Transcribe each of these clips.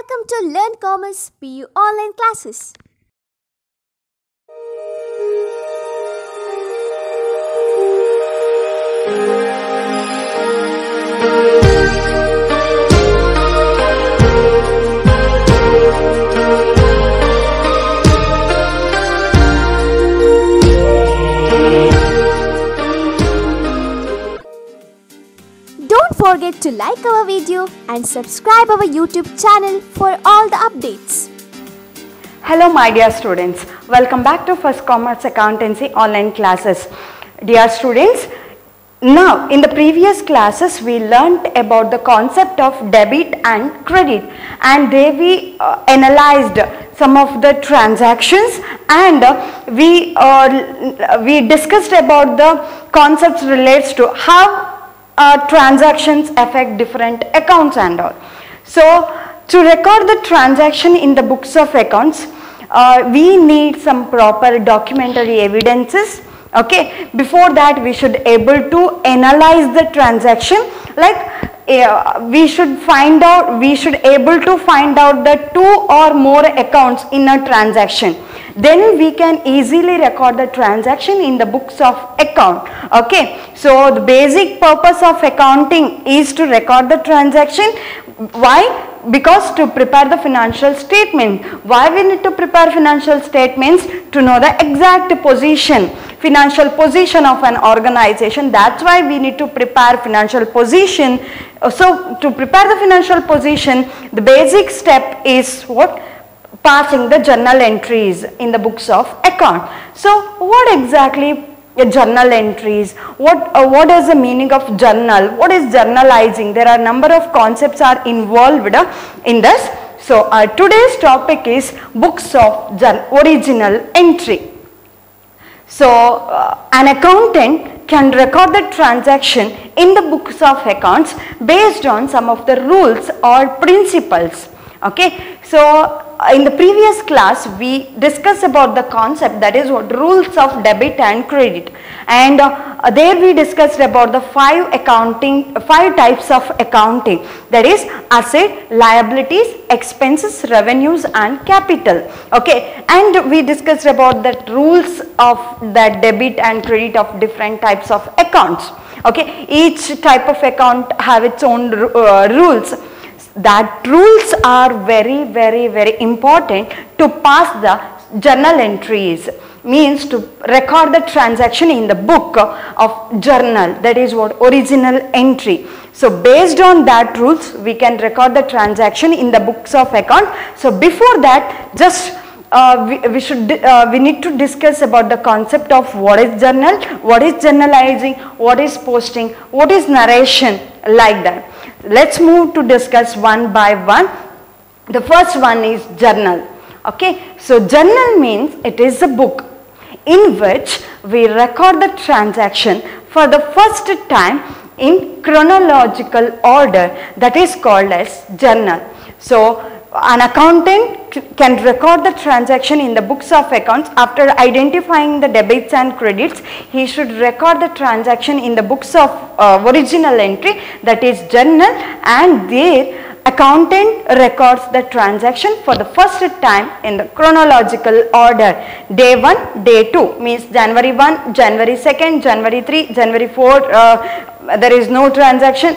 Welcome to Learn Commerce PU online classes. Don't forget to like our video and subscribe our YouTube channel for all the updates. Hello my dear students, welcome back to First Commerce Accountancy online classes. Dear students, now in the previous classes we learnt about the concept of debit and credit, and there we analyzed some of the transactions, and we discussed about the concepts relates to how transactions affect different accounts and all. So to record the transaction in the books of accounts, we need some proper documentary evidences. Okay, before that we should able to analyze the transaction, like we should able to find out the two or more accounts in a transaction. Then we can easily record the transaction in the books of account. Okay, so the basic purpose of accounting is to record the transaction. Why? Because to prepare the financial statement. Why we need to prepare financial statements? To know the exact position, financial position of an organization. That's why we need to prepare financial position. So to prepare the financial position, the basic step is what? Passing the journal entries in the books of account. So what exactly journal entries? What is the meaning of journal? What is journalizing? There are number of concepts are involved in this. So today's topic is books of original entry. So an accountant can record the transaction in the books of accounts based on some of the rules or principles. Okay, so in the previous class we discussed about the concept, that is what rules of debit and credit, and there we discussed about the five types of accounting, that is asset, liabilities, expenses, revenues and capital. Okay, and we discussed about the rules of that debit and credit of different types of accounts. Okay, each type of account have its own rules. That rules are very important to pass the journal entries, means to record the transaction in the book of journal, that is what original entry. So based on that rules we can record the transaction in the books of account. So before that, just we need to discuss about the concept of what is journal, what is journalizing, what is posting, what is narration, like that. Let's move to discuss one by one. The first one is journal. Okay, so journal means it is a book in which we record the transaction for the first time in chronological order, that is called as journal. So an accountant can record the transaction in the books of accounts. After identifying the debits and credits, he should record the transaction in the books of original entry, that is journal, and there accountant records the transaction for the first time in the chronological order. Day 1, day 2 means January 1, January 2nd, January 3, January 4, there is no transaction.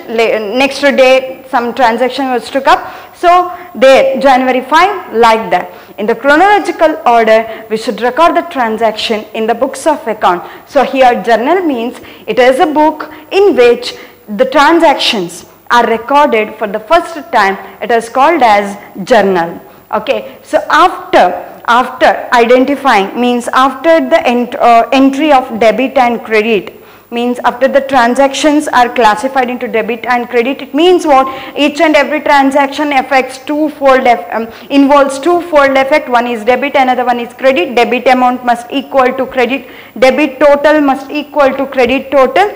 Next day some transaction was took up. So there January 5, like that. In the chronological order we should record the transaction in the books of account. So here journal means it is a book in which the transactions are recorded for the first time. It is called as journal. Okay, so after identifying, means after the entry of debit and credit, means after the transactions are classified into debit and credit, it means what? Each and every transaction affects involves twofold effect. One is debit, another one is credit. Debit amount must equal to credit, debit total must equal to credit total.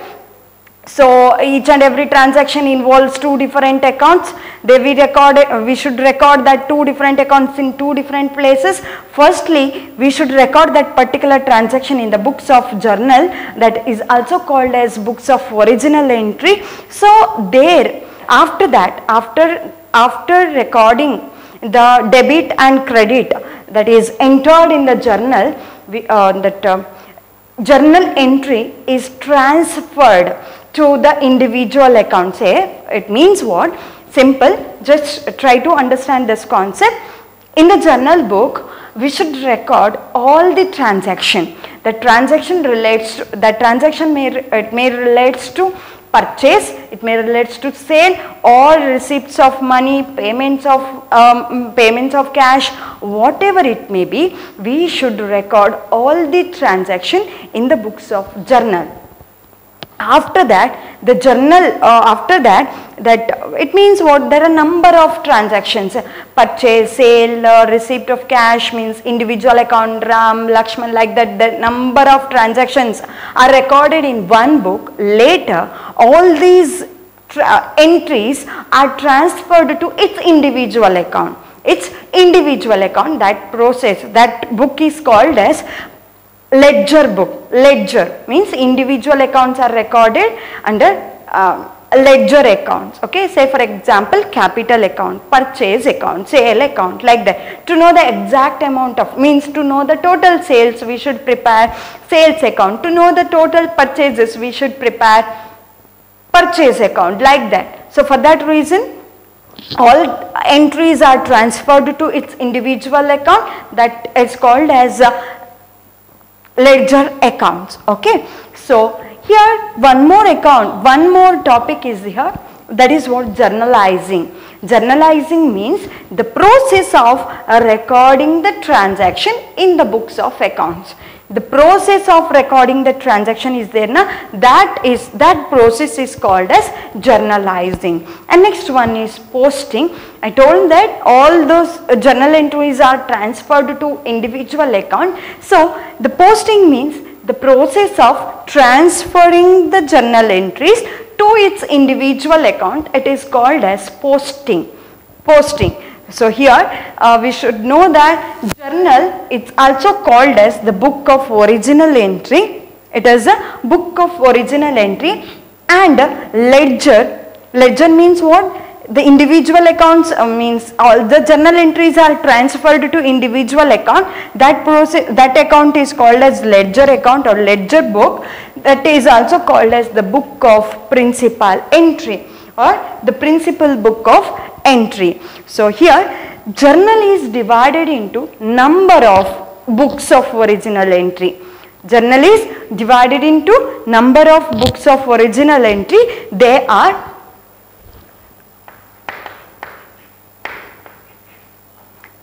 So each and every transaction involves two different accounts. We should record that two different accounts in two different places. Firstly, we should record that particular transaction in the books of journal, that is also called as books of original entry. So there, after that, after recording the debit and credit that is entered in the journal, journal entry is transferred to the individual account. Say, it means what? Simple, just try to understand this concept. In the journal book, we should record all the transaction. The transaction relates to, the transaction may relates to purchase, it may relates to sale, or receipts of money, payments of cash, whatever it may be, we should record all the transaction in the books of journal. After that, the journal, it means what? There are number of transactions, purchase, sale, receipt of cash, means individual account, Ram, Lakshman, like that, the number of transactions are recorded in one book. Later, all these entries are transferred to its individual account. That process, that book is called as ledger book. Ledger means individual accounts are recorded under ledger accounts. Okay, say for example, capital account, purchase account, sale account, like that. To know the exact amount of, means to know the total sales, we should prepare sales account. To know the total purchases, we should prepare purchase account, like that. So for that reason, all entries are transferred to its individual account, that is called as ledger accounts. Okay, so here one more topic is here, that is what? Journalizing. Journalizing means the process of recording the transaction in the books of accounts. The process of recording the transaction is there na, that process is called as journalizing. And next one is posting. I told that all those journal entries are transferred to individual account. So the posting means the process of transferring the journal entries to its individual account. It is called as posting. So here we should know that journal, it's also called as the book of original entry. It is a book of original entry. And ledger means what? The individual accounts means all the journal entries are transferred to individual account. That account is called as ledger account or ledger book. That is also called as the book of principal entry or the principal book of entry. So here journal is divided into number of books of original entry. Journal is divided into number of books of original entry. They are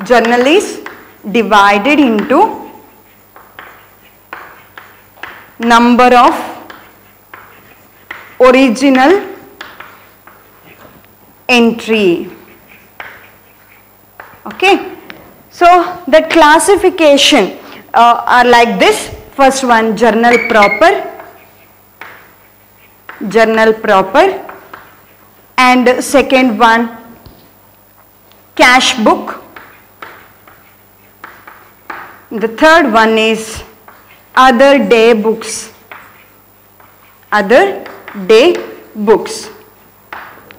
journal is divided into number of original entry. Okay, so the classification are like this. First one, journal proper, and second one, cash book. The third one is other day books.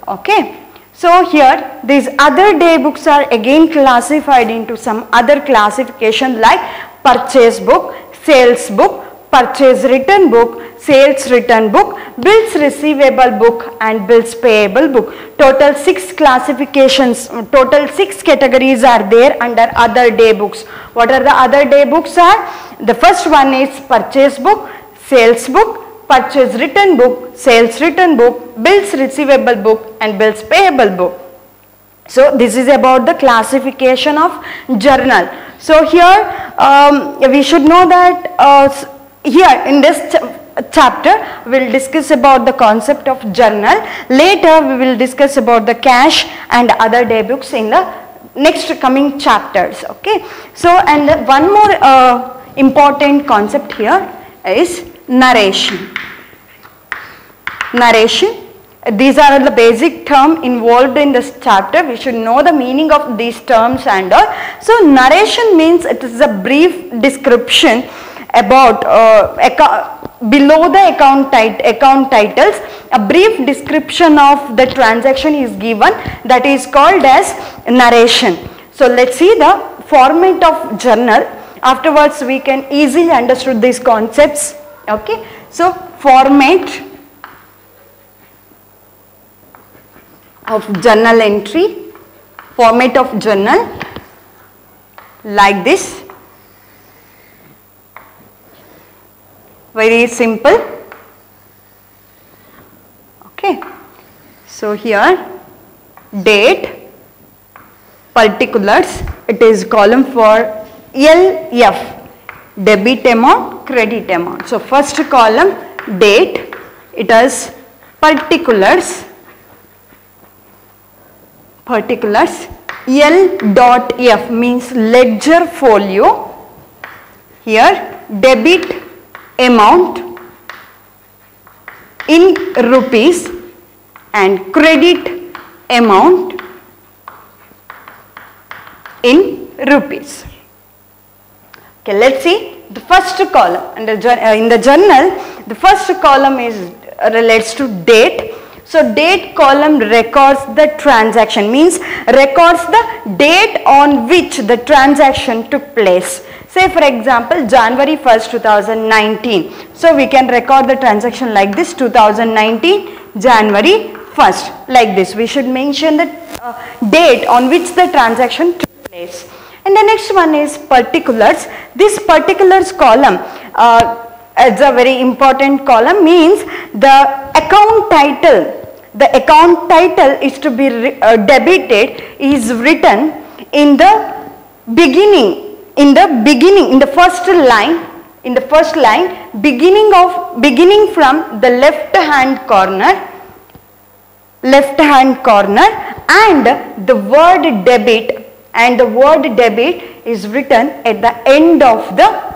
Okay. So here these other day books are again classified into some other classification like purchase book, sales book, purchase return book, sales return book, bills receivable book and bills payable book. Total 6 classifications, total 6 categories are there under other day books. What are the other day books are? The first one is purchase book, sales book, purchase return book, sales return book, bills receivable book and bills payable book. So this is about the classification of journal. So here we should know that here in this chapter we will discuss about the concept of journal. Later we will discuss about the cash and other day books in the next coming chapters. Okay. So and one more important concept here is narration. These are the basic terms involved in this chapter. We should know the meaning of these terms and all. So narration means it is a brief description about below the account titles. A brief description of the transaction is given, that is called as narration. So let's see the format of journal. Afterwards we can easily understand these concepts. Okay. So format of journal entry, format of journal like this. Very simple. Okay. So here date, particulars, it is column for LF, debit amount, credit amount. So first column date, it has particulars, L dot F means ledger folio, here debit amount in rupees and credit amount in rupees. Okay, let's see the first column in the journal. The first column is relates to date. So date column records the transaction, means records the date on which the transaction took place. Say for example January 1st 2019. So we can record the transaction like this, 2019 January 1st, like this. We should mention the date on which the transaction took place. And the next one is particulars. This particulars column is a very important column, means the account title. The account title is to be debited is written in the beginning, in the first line, beginning from the left hand corner, and the word debit is written at the end of the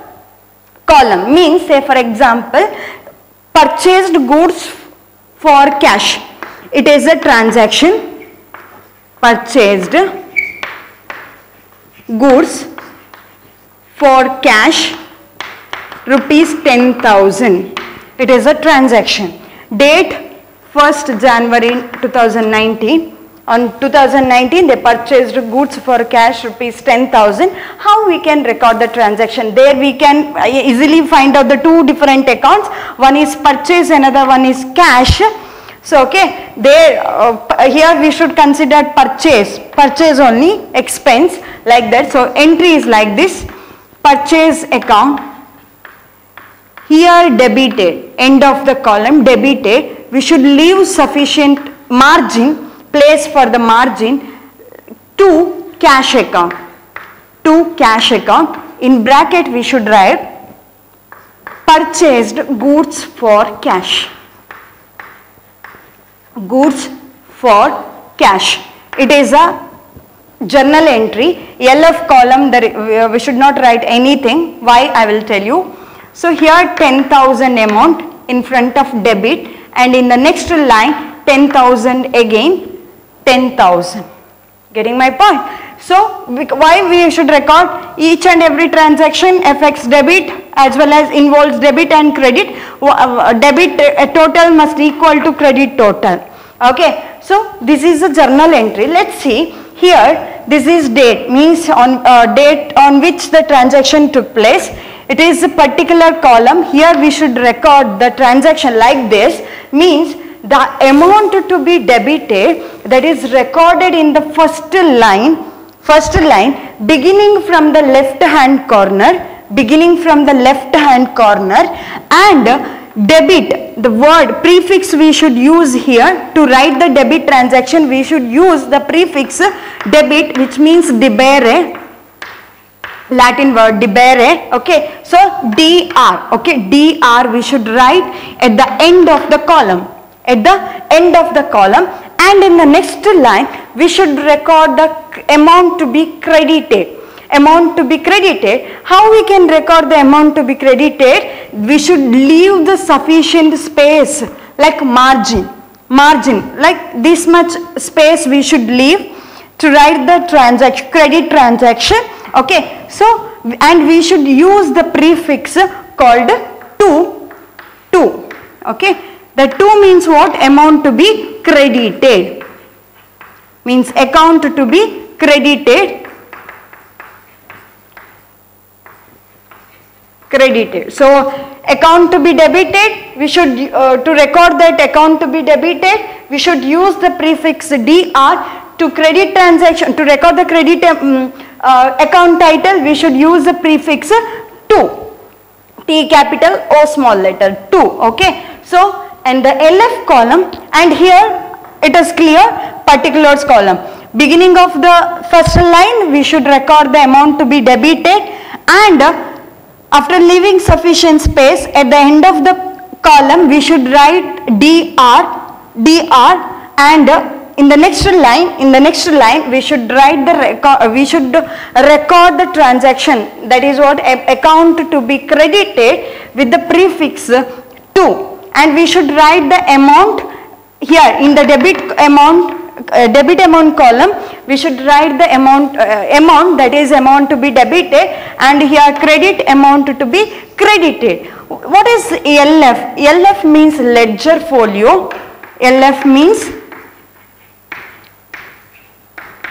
column. Means say for example purchased goods for cash, it is a transaction, purchased goods for cash rupees 10,000, it is a transaction. Date 1st January 2019. On 2019 they purchased goods for cash rupees 10,000. How we can record the transaction? There we can easily find out the two different accounts. One is purchase, another one is cash. So okay, there here we should consider purchase only, expense, like that. So entry is like this, purchase account, here debited, end of the column debited. We should leave sufficient margin, place for the margin to cash account, in bracket we should write purchased goods for cash, it is a journal entry. LF column we should not write anything. Why? I will tell you. So here 10,000 amount in front of debit, and in the next line 10,000 again, 10,000. Getting my point? So why we should record each and every transaction affects debit as well as involves debit and credit. Debit total must equal to credit total. Okay. So this is a journal entry. Let's see here. This is date, means on date on which the transaction took place. It is a particular column. Here we should record the transaction like this, means the amount to be debited, that is recorded in the first line, beginning from the left hand corner, and debit, the word prefix we should use here to write the debit transaction. We should use the prefix debit, which means debere, Latin word debere. Okay, so dr, okay, dr we should write at the end of the column, and in the next line we should record the amount to be credited. How we can record the amount to be credited? We should leave the sufficient space, like margin, like this much space we should leave to write the transaction, credit transaction. Okay, so and we should use the prefix called to. Okay, the to means what? Amount to be credited, means account to be credited credited. So account to be debited, we should to record that account to be debited, we should use the prefix dr. To credit transaction, to record the credit account title, we should use the prefix to, T capital O small letter, to. Okay, so and the LF column, and here it is clear, particulars column. Beginning of the first line, we should record the amount to be debited, and after leaving sufficient space at the end of the column, we should write dr, and in the next line, we should write the record the transaction, that is what, account to be credited with the prefix to, and we should write the amount here in the debit amount column. We should write the amount that is amount to be debited, and here credit amount to be credited. What is LF? LF means ledger folio. LF means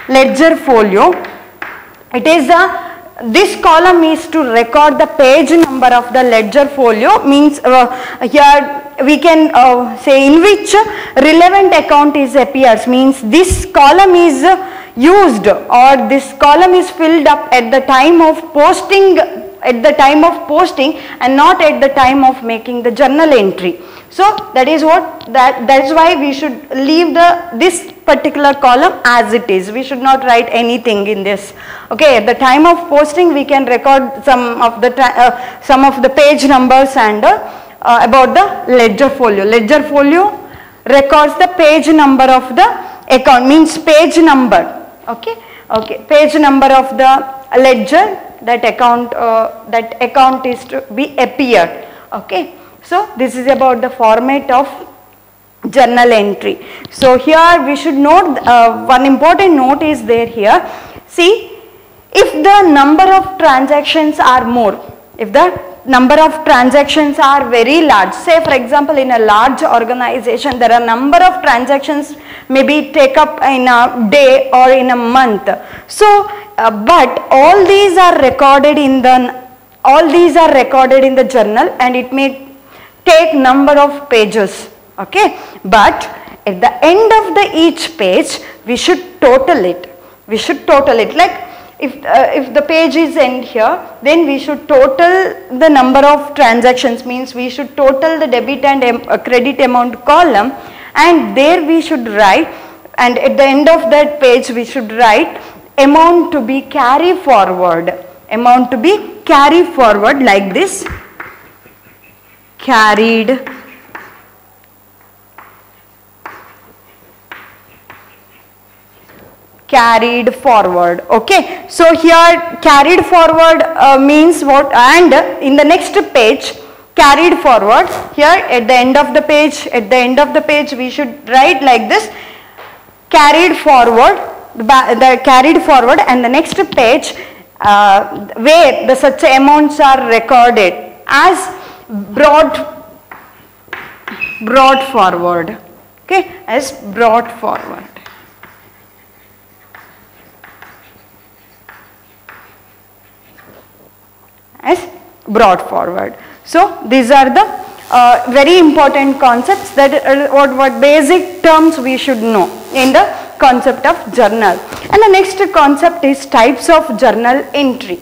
ledger folio. It is this column is to record the page number of the ledger folio, means here we can say in which relevant account is appears, means this column is used or this column is filled up at the time of posting, and not at the time of making the journal entry. So that is what, that's why we should leave this particular column as it is. We should not write anything in this. Okay, at the time of posting we can record some of the page numbers and about the ledger folio. Ledger folio records the page number of the account, means page number. Okay, page number of the ledger, that account is to be appeared. Okay, so this is about the format of journal entry. So here we should note one important note is there here. See, if the number of transactions are more, if the number of transactions are very large, say for example in a large organization there are number of transactions maybe take up in a day or in a month. So but all these are recorded in the journal, and it may take number of pages. Okay, but at the end of the each page we should total it. Like if the page is end here, then we should total the number of transactions, means we should total the debit and credit amount column, and there we should write, and at the end of that page we should write amount to be carry forward, like this, carried forward. Okay, so here carried forward means what, and in the next page carried forward, here at the end of the page we should write like this, carried forward, the carried forward, and the next page where the such amounts are recorded as brought forward. Okay, as brought forward. So these are the very important concepts, that what basic terms we should know in the concept of journal. And the next concept is types of journal entry.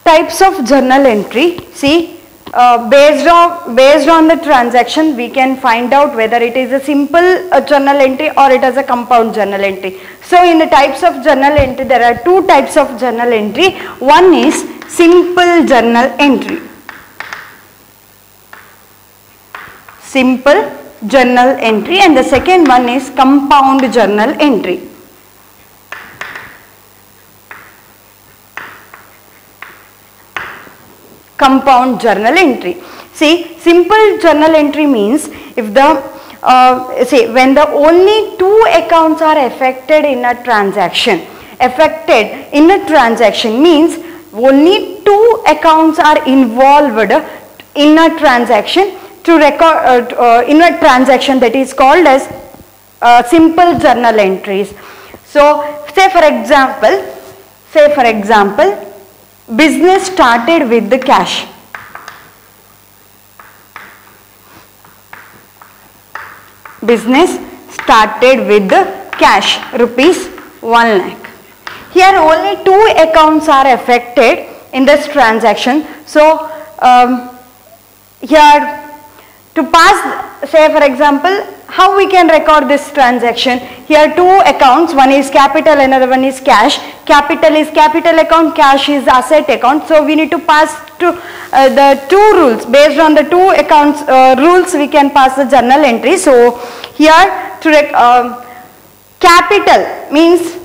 Types of journal entry. See, based on the transaction we can find out whether it is a simple journal entry or it is a compound journal entry. So in the types of journal entry there are two types of journal entry. One is simple journal entry. Simple journal entry, and the second one is compound journal entry. Compound journal entry. See, simple journal entry means if the when the only two accounts are affected in a transaction, affected in a transaction means only two accounts are involved in a transaction to record in a transaction, that is called as simple journal entries. So say for example, business started with the cash. Business started with the cash, rupees 1 lakh. Here only two accounts are affected in this transaction. So here to pass, say for example, how we can record this transaction? Here two accounts, one is capital, another one is cash. Capital is capital account, cash is asset account. So we need to pass to the two rules. Based on the two accounts rules, we can pass the journal entry. So here to capital means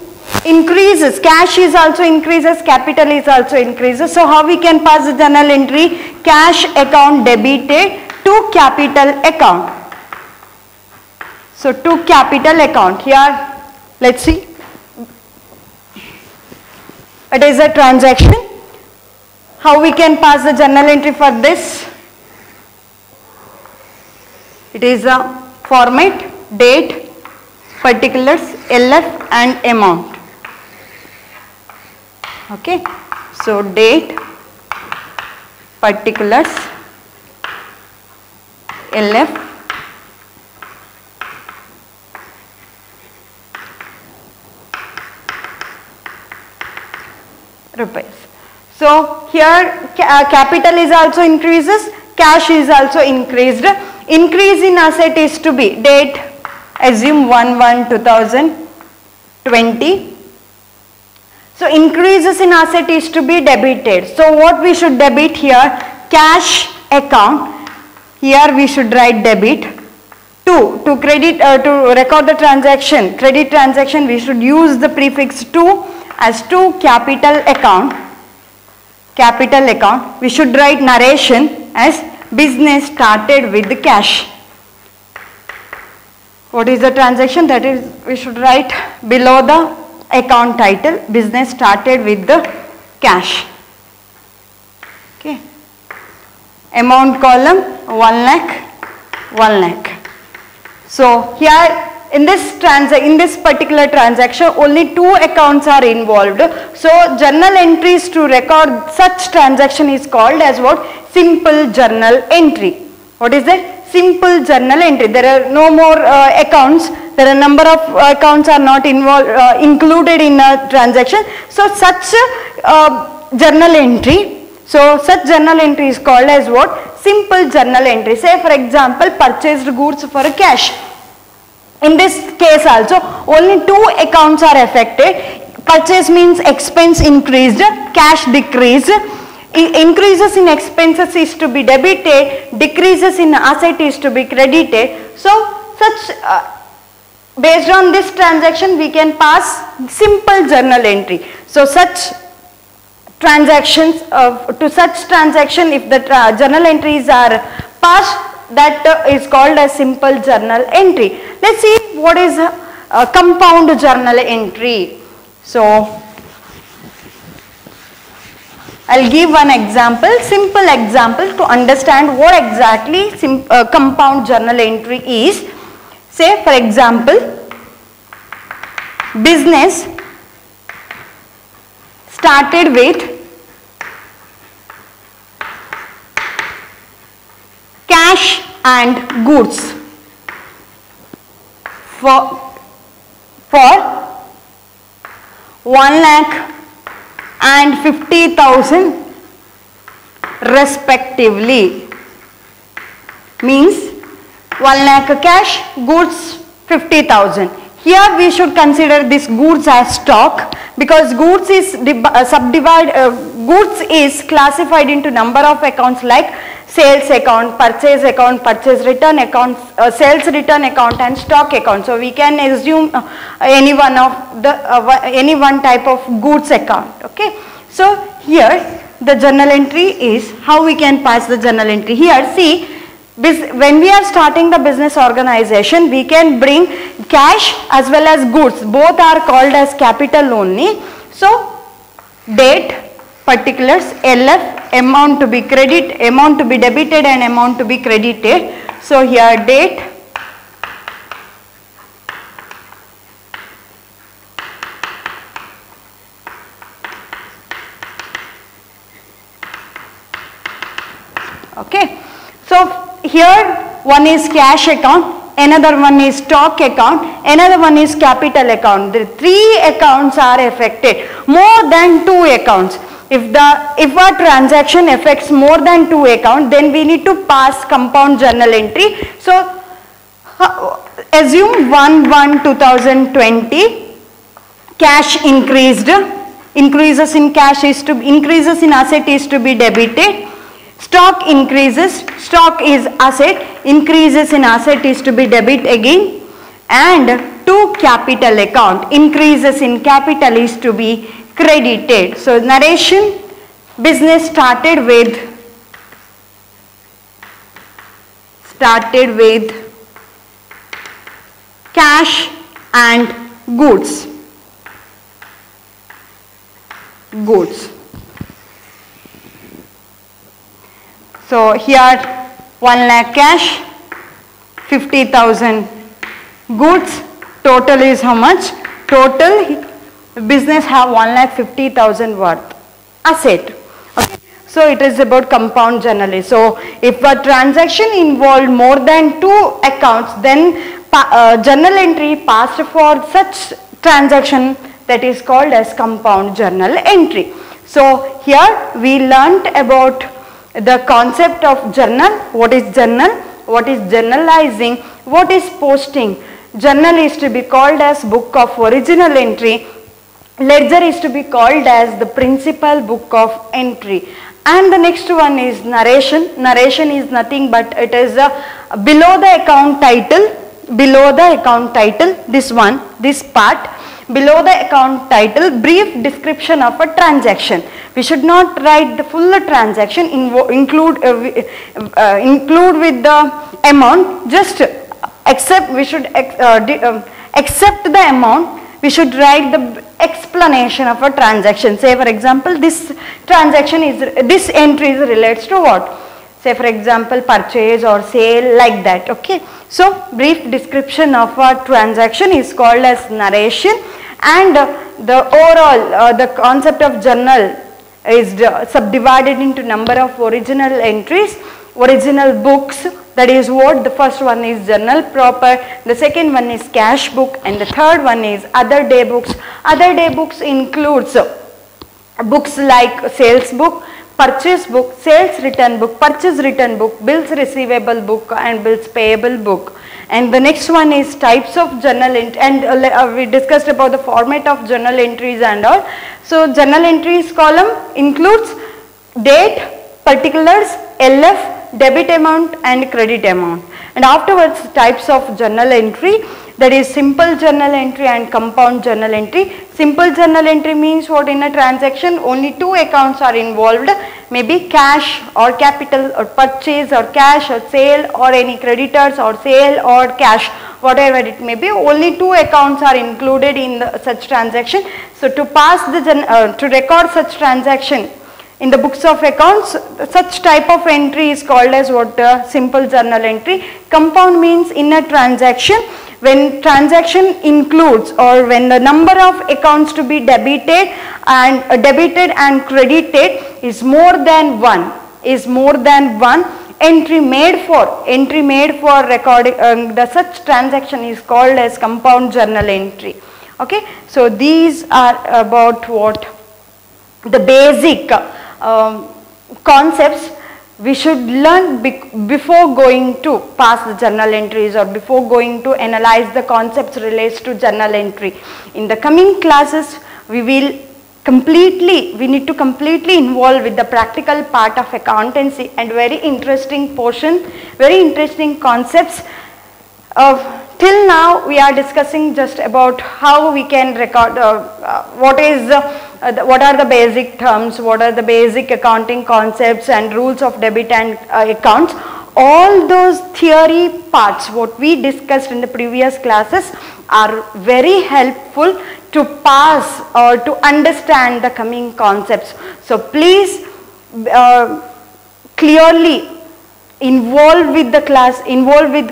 increases, cash is also increases, capital is also increases. So how we can pass the journal entry? Cash account debited to capital account. So to capital account, here let's see, it is a transaction. How we can pass the journal entry for this? It is a format, date, particulars, LF and amount. Okay, so date, particulars, LF, rupees. So here capital is also increases, cash is also increased. Increase in asset is to be date, assume 1/1/2020. So increases in asset is to be debited. So what we should debit here? Cash account. Here we should write debit. To credit to record the transaction, credit transaction, we should use the prefix to as to capital account. Capital account. We should write narration as business started with the cash. What is the transaction? That is, we should write below the account title, business started with the cash. Okay. Amount column 1 lakh, 1 lakh. So here in this particular transaction only two accounts are involved. So journal entries to record such transaction is called as what? Simple journal entry. What is that? Simple journal entry. There are no more accounts. There are number of accounts are not involved included in a transaction. So such journal entry. So such journal entry is called as what? Simple journal entry. Say for example, purchased goods for cash. In this case also only two accounts are affected. Purchase means expense increased, cash decreased. Increases in expenses is to be debited, decreases in asset is to be credited. So such based on this transaction we can pass simple journal entry. So such transactions to such transaction, if the journal entries are passed, that is called a simple journal entry. Let's see what is a compound journal entry. So I'll give one example, simple example to understand what exactly compound journal entry is. Say for example, business started with cash and goods for 1,50,000 respectively. Means 1 lakh cash, goods 50,000. Here we should consider this goods as stock, because goods is goods is classified into number of accounts like sales account, purchase return account, sales return account and stock account. So we can assume any one type of goods account. Okay. So here the journal entry is how we can pass the journal entry. Here see, when we are starting the business organization, we can bring cash as well as goods. Both are called as capital only. So, date, particulars, LF, amount to be amount to be debited and amount to be credited. So, here date, okay. So, here one is cash account, another one is stock account, another one is capital account. The three accounts are affected, more than two accounts. If a transaction affects more than two accounts, then we need to pass compound journal entry. So, assume 1/1/2020, cash increases in cash is to increases in asset is to be debited. Stock increases, stock is asset, increases in asset is to be debit again, and to capital account, increases in capital is to be credited. So, narration, business started with cash and goods. So, here 1 lakh cash, 50,000 goods, total is how much? Total business have 1,50,000 worth asset. Okay. So, it is about compound journal. So, if a transaction involved more than two accounts, then journal entry passed for such transaction, that is called as compound journal entry. So, here we learnt about the concept of journal, what is journal, what is journalizing, what is posting. Journal is to be called as book of original entry, ledger is to be called as the principal book of entry. And the next one is narration. Narration is nothing but it is below the account title, this one, this part, below the account title, brief description of a transaction. We should not write the full transaction, include with the amount, just accept, we should accept the amount, we should write the explanation of a transaction. Say for example, this transaction is, this entry relates to what? Say for example, purchase or sale, like that, okay. So, brief description of a transaction is called as narration, and the overall, the concept of journal is subdivided into number of original entries, original books, that is what, the first one is journal proper, the second one is cash book, and the third one is other day books. Other day books includes books like sales book, purchase book, sales return book, purchase return book, bills receivable book and bills payable book. And the next one is types of journal entry, and we discussed about the format of journal entries and all. So, journal entries column includes date, particulars, LF, debit amount and credit amount. And afterwards, types of journal entry, that is simple journal entry and compound journal entry. Simple journal entry means what? In a transaction only two accounts are involved, maybe cash or capital or purchase or cash or sale or any creditors or sale or cash, whatever it may be, only two accounts are included in such transaction. So, to pass the to record such transaction in the books of accounts, such type of entry is called as what? Simple journal entry. Compound means in a transaction, when transaction includes or when the number of accounts to be debited and credited is more than one, entry made for recording the such transaction is called as compound journal entry. Okay. So, these are about what the basic concepts we should learn before going to pass the journal entries or before going to analyze the concepts relates to journal entry. In the coming classes, we need to completely involve with the practical part of accountancy, and very interesting portion, very interesting concepts. Till now we are discussing just about how we can record, what are the basic terms, what are the basic accounting concepts and rules of debit and accounts. all those theory parts what we discussed in the previous classes are very helpful to pass or to understand the coming concepts. So please clearly involve with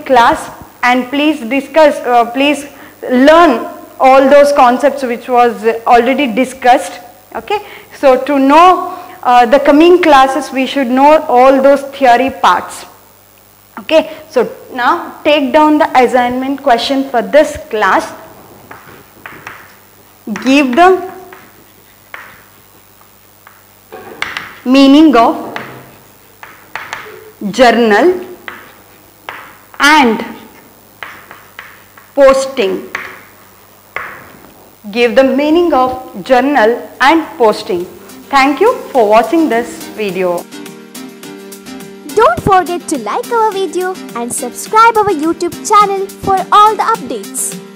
class and please discuss, please learn all those concepts which was already discussed. Okay, so to know the coming classes we should know all those theory parts. Okay, so now take down the assignment question for this class. Give the meaning of journal and posting. Give the meaning of journal and posting. Thank you for watching this video. Don't forget to like our video and subscribe our YouTube channel for all the updates.